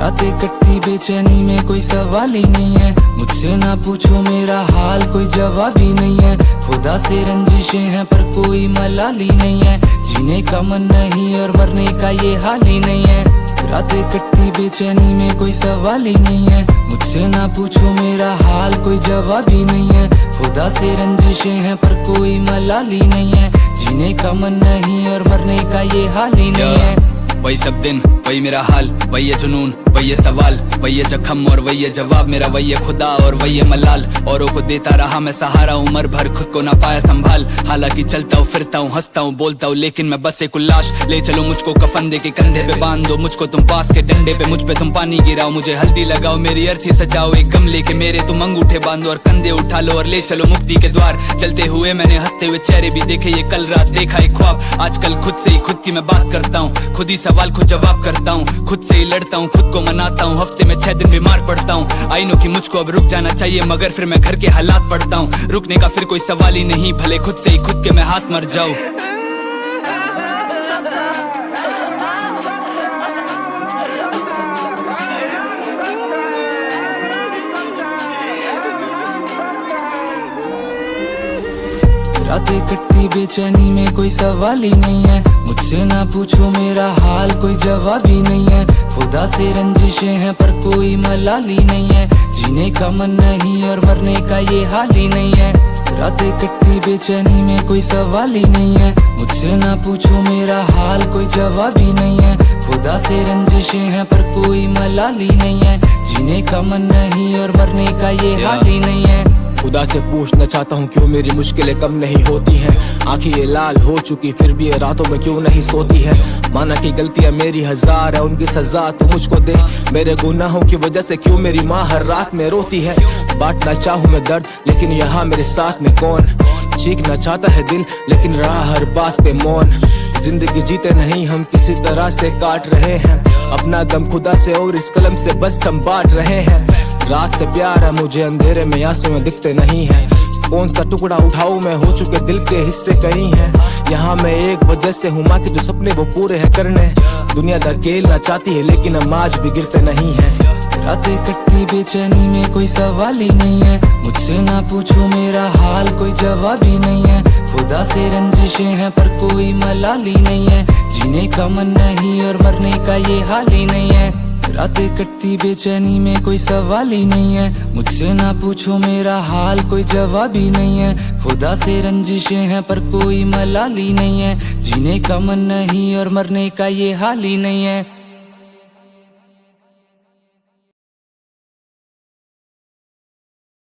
रातें कटती बेचैनी में कोई सवाल ही नहीं है, मुझसे ना पूछो मेरा हाल कोई जवाब ही नहीं है। खुदा से रंजिशें हैं पर कोई मलाल ही नहीं है, जीने का मन नहीं और मरने का ये हाल ही नहीं है। रातें कटती बेचैनी में कोई सवाल ही नहीं है, मुझसे ना पूछो मेरा हाल कोई जवाब ही नहीं है। खुदा से रंजिशें हैं पर कोई मलाल ही नहीं है, जीने का मन नहीं और मरने का ये हाल ही नहीं है। वही सब दिन वही मेरा हाल, वही है जुनून वही है सवाल, वही है जख्म और वही है जवाब मेरा, वही है खुदा और वही है मलाल। औरों को देता रहा मैं सहारा उम्र भर, खुद को ना पाया संभाल। हालांकि चलता हूँ फिरता हूँ हंसता हूँ बोलता हूँ, लेकिन मैं बस एक उल्लास। ले चलो मुझको कफन दे के कंधे पे बांध दो मुझको तुम पास के डंडे पे, मुझ पे तुम पानी गिराओ मुझे हल्दी लगाओ, मेरी अर्थी सजाओ एक गमले के मेरे तुम अंगूठे बांधो और कंधे उठा लो और ले चलो मुक्ति के द्वार। चलते हुए मैंने हंसते हुए चेहरे भी देखे, ये कल रात देखा एक ख्वाब। आजकल खुद से ही खुद की मैं बात करता हूँ, खुद ही सवाल खुद जवाब करता हूँ, खुद से ही लड़ता हूँ खुद को मनाता हूँ। हफ्ते में 6 दिन बीमार पड़ता हूँ, आई नो कि मुझको अब रुक जाना चाहिए, मगर फिर मैं घर के हालात पढ़ता हूँ। रुकने का फिर कोई सवाल ही नहीं, भले खुद से ही खुद के मैं हाथ मर जाऊँ। रातें कटती बेचैनी में कोई सवाल ही नहीं है, मुझसे ना पूछो मेरा हाल कोई जवाब ही नहीं है। खुदा से रंजिशें हैं पर कोई मलाल ही नहीं है, जीने का मन नहीं और मरने का ये हाल ही नहीं है। रातें कटती बेचैनी में कोई सवाल ही नहीं है, मुझसे ना पूछो मेरा हाल कोई जवाब ही नहीं है। खुदा से रंजिशें हैं पर कोई मलाल ही नहीं है, जीने का मन नहीं और मरने का ये हाल ही नहीं है। खुदा से पूछना चाहता हूँ क्यों मेरी मुश्किलें कम नहीं होती हैं, आँखें ये लाल हो चुकी फिर भी ये रातों में क्यों नहीं सोती है। माना कि गलतियाँ मेरी 1000 है, उनकी सजा तू मुझको दे, मेरे गुनाहों की वजह से क्यों मेरी माँ हर रात में रोती है। बांटना चाहूँ मैं दर्द लेकिन यहाँ मेरे साथ में कौन, चीखना चाहता है दिल लेकिन रहा हर बात पे मौन। जिंदगी जीते नहीं हम किसी तरह से काट रहे हैं, अपना गम खुदा से और इस कलम से बस हम बांट रहे हैं। रात से प्यार है मुझे अंधेरे में आंसू दिखते नहीं है, कौन सा टुकड़ा उठाऊं मैं हो चुके दिल के हिस्से कहीं हैं। यहाँ मैं एक वजह से हूँ माँ के जो सपने वो पूरे हैं करने, दुनिया धकेलना चाहती है लेकिन हम आज भी गिरते नहीं है। रातें कटती बेचैनी में कोई सवाल ही नहीं है, मुझसे ना पूछो मेरा हाल कोई जवाब ही नहीं है। खुदा से रंजिशें हैं पर कोई मलाल ही नहीं है, जीने का मन नहीं और मरने का ये हाल ही नहीं है। रातें कटती बेचैनी में कोई सवाल ही नहीं है, मुझसे ना पूछो मेरा हाल कोई जवाब ही नहीं है। खुदा से रंजिशें हैं पर कोई मलाल ही नहीं है, जीने का मन नहीं और मरने का ये हाल ही नहीं है।